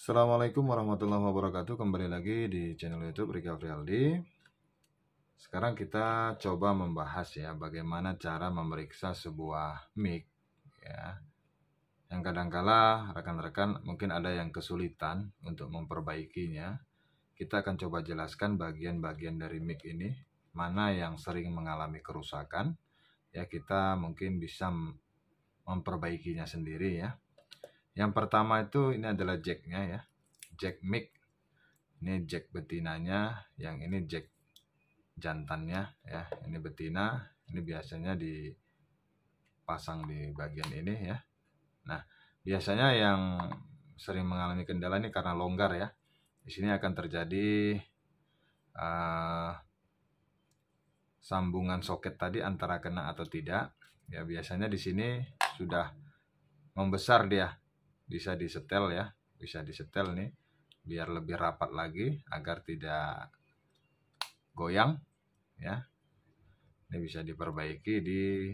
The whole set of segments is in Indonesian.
Assalamualaikum warahmatullahi wabarakatuh. Kembali lagi di channel YouTube Rika Frialdi. Sekarang kita coba membahas ya bagaimana cara memeriksa sebuah mic ya. Yang kadangkala rekan-rekan mungkin ada yang kesulitan untuk memperbaikinya. Kita akan coba jelaskan bagian-bagian dari mic ini, mana yang sering mengalami kerusakan. Ya, kita mungkin bisa memperbaikinya sendiri ya. Yang pertama itu ini adalah jacknya ya, jack mic. Ini jack betinanya, yang ini jack jantannya ya. Ini betina, ini biasanya dipasang di bagian ini ya. Nah, biasanya yang sering mengalami kendala ini karena longgar ya. Di sini akan terjadi sambungan soket tadi antara kena atau tidak. Ya, biasanya di sini sudah membesar dia. Bisa disetel ya, bisa disetel nih biar lebih rapat lagi agar tidak goyang ya. Ini bisa diperbaiki di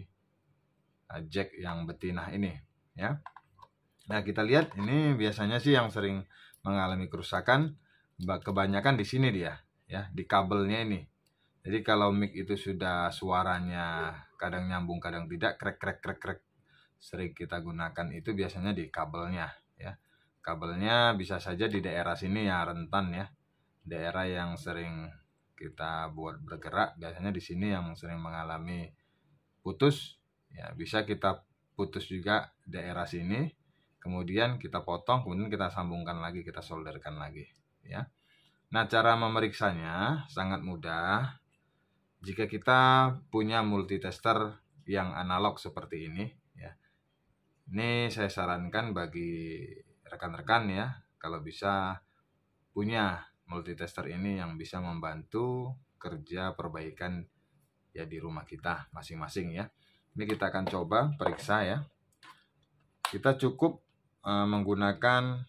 jack yang betina ini ya. Nah, kita lihat ini biasanya sih yang sering mengalami kerusakan kebanyakan di sini dia ya, di kabelnya ini. Jadi kalau mic itu sudah suaranya kadang nyambung kadang tidak, krek sering kita gunakan itu biasanya di kabelnya ya. Kabelnya bisa saja di daerah sini ya rentan ya. Daerah yang sering kita buat bergerak biasanya di sini yang sering mengalami putus ya. Bisa kita putus juga daerah sini, kemudian kita potong, kemudian kita sambungkan lagi, kita solderkan lagi ya. Nah, cara memeriksanya sangat mudah. Jika kita punya multitester yang analog seperti ini ya, ini saya sarankan bagi rekan-rekan ya, kalau bisa punya multitester ini yang bisa membantu kerja perbaikan ya di rumah kita masing-masing ya. Ini kita akan coba periksa ya. Kita cukup menggunakan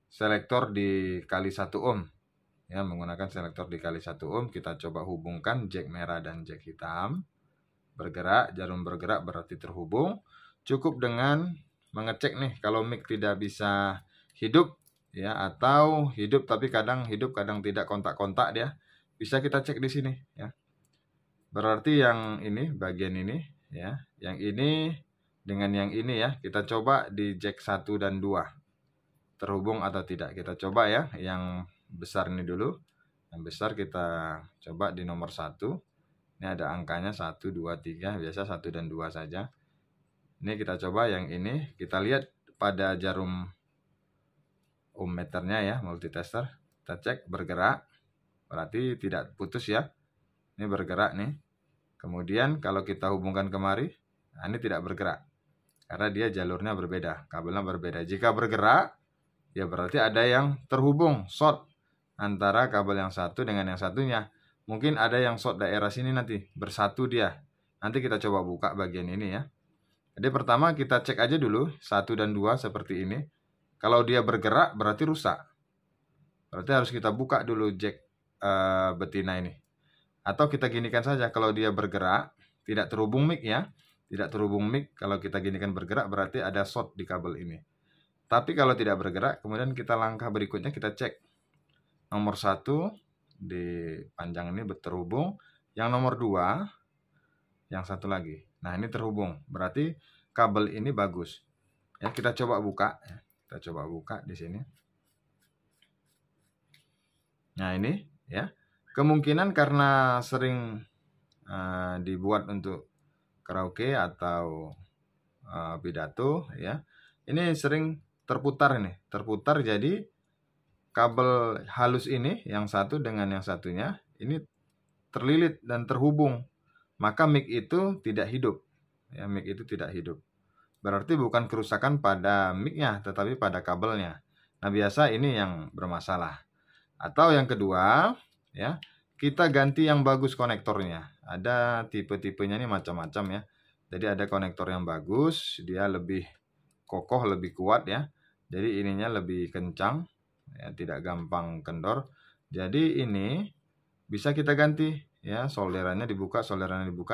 selektor dikali 1 ohm ya, menggunakan selektor dikali 1 ohm. Kita coba hubungkan jack merah dan jack hitam. Bergerak, jarum bergerak berarti terhubung. Cukup dengan mengecek nih kalau mic tidak bisa hidup ya, atau hidup tapi kadang hidup kadang tidak, kontak-kontak dia. Bisa kita cek di sini ya. Berarti yang ini bagian ini ya, yang ini dengan yang ini ya, kita coba di jack 1 dan 2 terhubung atau tidak. Kita coba ya, yang besar ini dulu. Yang besar kita coba di nomor 1. Ini ada angkanya 1, 2, 3, biasa 1 dan 2 saja. Ini kita coba yang ini, kita lihat pada jarum ohm meternya ya, multitester. Kita cek bergerak, berarti tidak putus ya. Ini bergerak nih. Kemudian kalau kita hubungkan kemari, nah ini tidak bergerak. Karena dia jalurnya berbeda, kabelnya berbeda. Jika bergerak, ya berarti ada yang terhubung, short antara kabel yang satu dengan yang satunya. Mungkin ada yang short daerah sini nanti, bersatu dia. Nanti kita coba buka bagian ini ya. Jadi pertama kita cek aja dulu 1 dan 2 seperti ini. Kalau dia bergerak berarti rusak. Berarti harus kita buka dulu jack betina ini. Atau kita ginikan saja, kalau dia bergerak, tidak terhubung mic ya. Tidak terhubung mic, kalau kita ginikan bergerak berarti ada short di kabel ini. Tapi kalau tidak bergerak, kemudian kita langkah berikutnya kita cek. Nomor 1 di panjang ini terhubung. Yang nomor 2, yang satu lagi. Nah, ini terhubung. Berarti kabel ini bagus. Ya, kita coba buka. Kita coba buka di sini. Nah, ini ya. Kemungkinan karena sering dibuat untuk karaoke atau pidato ya. Ini sering terputar ini. Terputar, jadi kabel halus ini yang satu dengan yang satunya ini terlilit dan terhubung. Maka mic itu tidak hidup. Ya, mic itu tidak hidup. Berarti bukan kerusakan pada mic-nya, tetapi pada kabelnya. Nah, biasa ini yang bermasalah. Atau yang kedua, ya, kita ganti yang bagus konektornya. Ada tipe-tipenya ini macam-macam ya. Jadi ada konektor yang bagus, dia lebih kokoh, lebih kuat ya. Jadi ininya lebih kencang, ya, tidak gampang kendor. Jadi ini bisa kita ganti ya, solderannya dibuka,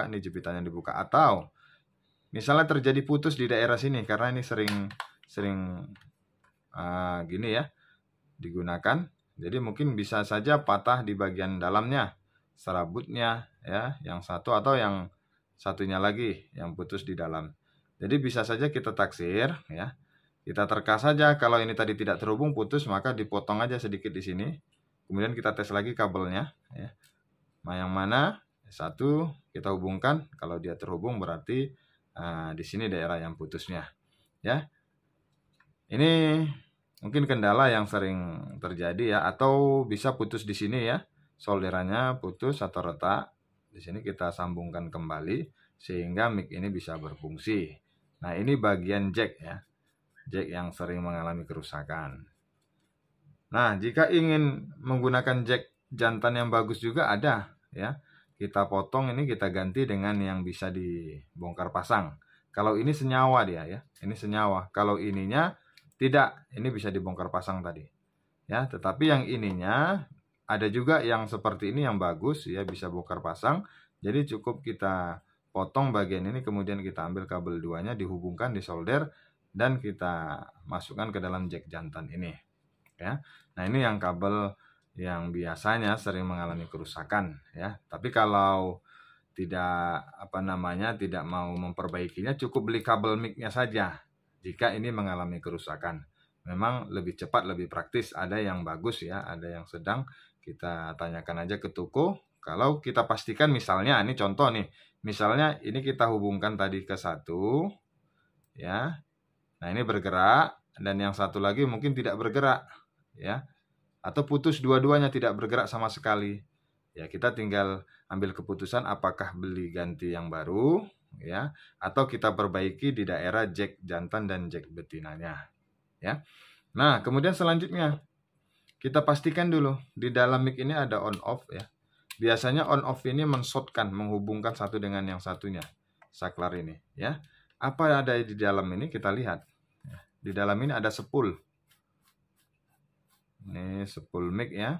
ini jepitannya dibuka. Atau misalnya terjadi putus di daerah sini karena ini sering gini ya digunakan. Jadi mungkin bisa saja patah di bagian dalamnya, serabutnya ya, yang satu atau yang satunya lagi yang putus di dalam. Jadi bisa saja kita taksir ya. Kita terka saja, kalau ini tadi tidak terhubung putus maka dipotong aja sedikit di sini. Kemudian kita tes lagi kabelnya ya. Yang mana satu kita hubungkan, kalau dia terhubung berarti di sini daerah yang putusnya ya. Ini mungkin kendala yang sering terjadi ya, atau bisa putus di sini ya, solderannya putus atau retak. Di sini kita sambungkan kembali sehingga mic ini bisa berfungsi. Nah, ini bagian jack ya, jack yang sering mengalami kerusakan. Nah, jika ingin menggunakan jack jantan yang bagus juga ada ya. Kita potong ini, kita ganti dengan yang bisa dibongkar pasang. Kalau ini senyawa dia ya, ini senyawa. Kalau ininya tidak, ini bisa dibongkar pasang tadi. Ya, tetapi yang ininya ada juga yang seperti ini yang bagus ya, bisa bongkar pasang. Jadi cukup kita potong bagian ini, kemudian kita ambil kabel duanya, dihubungkan, disolder, dan kita masukkan ke dalam jack jantan ini. Ya. Nah, ini yang kabel yang biasanya sering mengalami kerusakan ya. Tapi kalau tidak tidak mau memperbaikinya, cukup beli kabel mic-nya saja. Jika ini mengalami kerusakan, memang lebih cepat, lebih praktis. Ada yang bagus ya, ada yang sedang. Kita tanyakan aja ke toko. Kalau kita pastikan, misalnya ini contoh nih, misalnya ini kita hubungkan tadi ke satu ya. Nah, ini bergerak dan yang satu lagi mungkin tidak bergerak ya, atau putus dua-duanya, tidak bergerak sama sekali. Ya, kita tinggal ambil keputusan apakah beli ganti yang baru ya, atau kita perbaiki di daerah jack jantan dan jack betinanya ya. Nah, kemudian selanjutnya kita pastikan dulu di dalam mic ini ada on off ya. Biasanya on off ini menshotkan, menghubungkan satu dengan yang satunya, saklar ini ya. Apa ada di dalam ini kita lihat. Di dalam ini ada spool. Ini spool mic ya.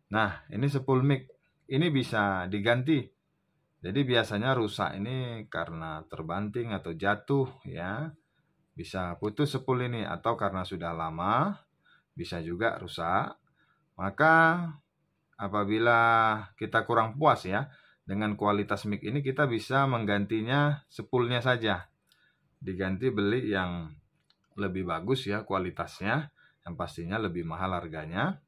Nah, ini spool mic. Ini bisa diganti. Jadi biasanya rusak ini karena terbanting atau jatuh ya. Bisa putus spool ini, atau karena sudah lama bisa juga rusak. Maka apabila kita kurang puas ya dengan kualitas mic ini, kita bisa menggantinya spoolnya saja. Diganti beli yang lebih bagus ya kualitasnya, yang pastinya lebih mahal harganya.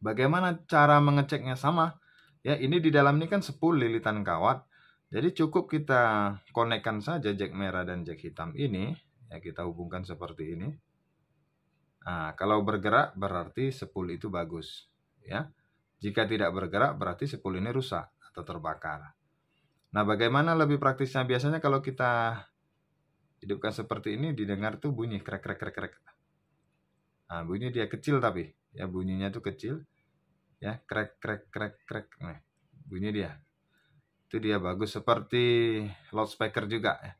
Bagaimana cara mengeceknya? Sama ya, ini di dalam ini kan spool lilitan kawat. Jadi cukup kita konekkan saja jack merah dan jack hitam ini ya, kita hubungkan seperti ini. Nah, kalau bergerak berarti spool itu bagus ya. Jika tidak bergerak berarti spool ini rusak atau terbakar. Nah, bagaimana lebih praktisnya? Biasanya kalau kita hidupkan seperti ini, didengar tuh bunyi krek krek krek krek. Nah, bunyi dia kecil tapi ya, bunyinya tuh kecil ya, krek krek krek krek. Nah, bunyi dia itu dia bagus. Seperti loudspeaker juga ya,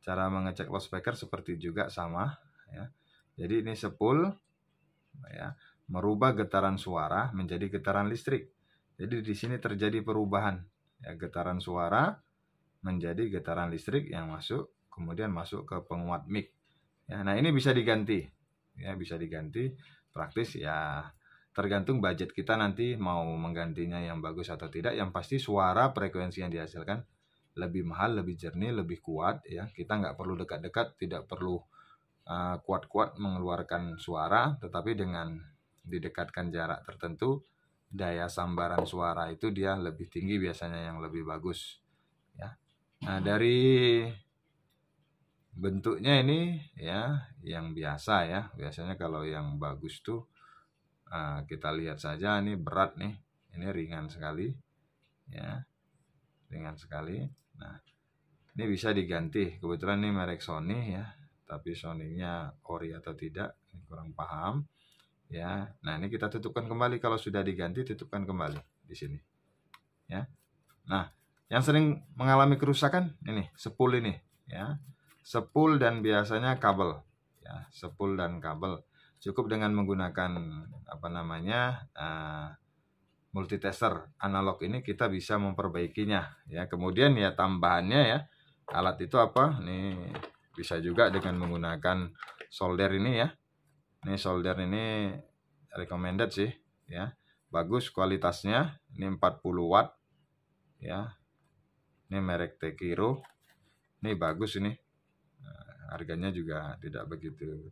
cara mengecek loudspeaker seperti juga sama ya. Jadi ini spool ya, merubah getaran suara menjadi getaran listrik. Jadi di sini terjadi perubahan ya, getaran suara menjadi getaran listrik yang masuk, kemudian masuk ke penguat mic ya. Nah, ini bisa diganti ya, bisa diganti. Praktis ya, tergantung budget kita nanti mau menggantinya yang bagus atau tidak. Yang pasti suara, frekuensi yang dihasilkan lebih mahal, lebih jernih, lebih kuat ya. Kita nggak perlu dekat-dekat, tidak perlu kuat-kuat mengeluarkan suara, tetapi dengan didekatkan jarak tertentu, daya sambaran suara itu dia lebih tinggi, biasanya yang lebih bagus ya. Nah, dari bentuknya ini ya, yang biasa ya, biasanya kalau yang bagus tuh kita lihat saja, ini berat nih, ini ringan sekali ya, ringan sekali. Nah, ini bisa diganti. Kebetulan ini merek Sony ya, tapi Sony-nya ori atau tidak ini kurang paham ya. Nah, ini kita tutupkan kembali. Kalau sudah diganti, tutupkan kembali di sini ya. Nah, yang sering mengalami kerusakan ini spool ini ya, spool dan biasanya kabel ya, spool dan kabel. Cukup dengan menggunakan multitester analog ini kita bisa memperbaikinya ya. Kemudian ya tambahannya ya, alat itu apa nih, bisa juga dengan menggunakan solder ini ya. Ini solder ini recommended sih ya. Bagus kualitasnya. Ini 40 watt ya. Ini merek Tekiro. Ini bagus ini. Harganya juga tidak begitu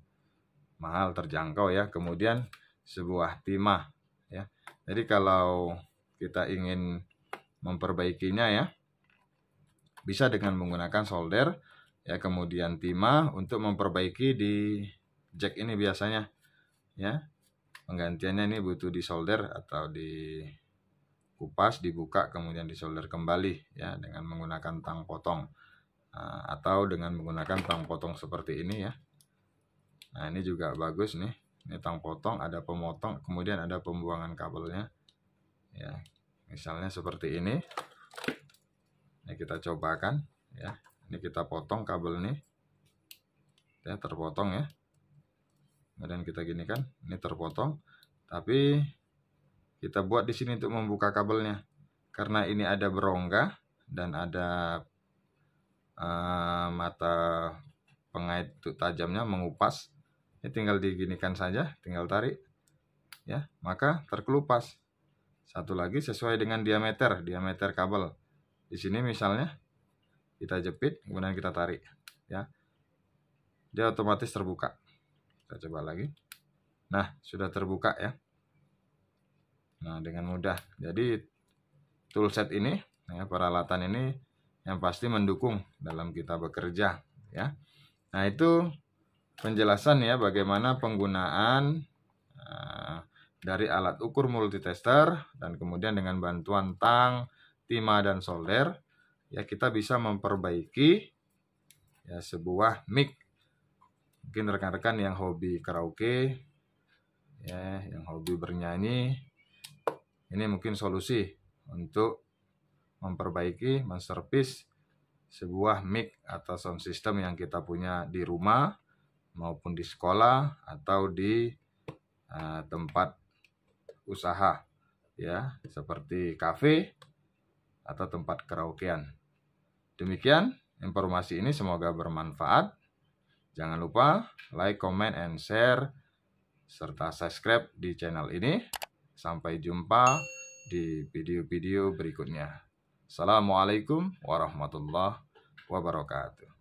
mahal, terjangkau ya. Kemudian sebuah timah ya. Jadi kalau kita ingin memperbaikinya ya, bisa dengan menggunakan solder ya, kemudian timah untuk memperbaiki di jack ini biasanya ya. Penggantiannya ini butuh disolder atau dikupas, dibuka, kemudian disolder kembali ya dengan menggunakan tang potong. Atau dengan menggunakan tang potong seperti ini ya. Nah ini juga bagus nih. Ini tang potong, ada pemotong, kemudian ada pembuangan kabelnya ya. Misalnya seperti ini. Ini kita cobakan ya. Ini kita potong kabel ini ya, terpotong ya. Kemudian kita gini kan, ini terpotong. Tapi kita buat di sini untuk membuka kabelnya. Karena ini ada berongga dan ada mata pengait tajamnya mengupas. Ini tinggal diginikan saja, tinggal tarik ya, maka terkelupas. Satu lagi sesuai dengan diameter kabel. Di sini misalnya kita jepit, kemudian kita tarik ya. Dia otomatis terbuka. Kita coba lagi. Nah, sudah terbuka ya. Nah, dengan mudah. Jadi toolset ini ya, peralatan ini yang pasti mendukung dalam kita bekerja ya. Nah, itu penjelasan ya bagaimana penggunaan dari alat ukur multitester, dan kemudian dengan bantuan tang, timah, dan solder ya kita bisa memperbaiki ya sebuah mic. Mungkin rekan-rekan yang hobi karaoke ya, yang hobi bernyanyi, ini mungkin solusi untuk memperbaiki, menservis sebuah mic atau sound system yang kita punya di rumah maupun di sekolah atau di tempat usaha ya, seperti kafe atau tempat karaokean. Demikian informasi ini, semoga bermanfaat. Jangan lupa like, comment, and share serta subscribe di channel ini. Sampai jumpa di video-video berikutnya. Assalamualaikum warahmatullahi wabarakatuh.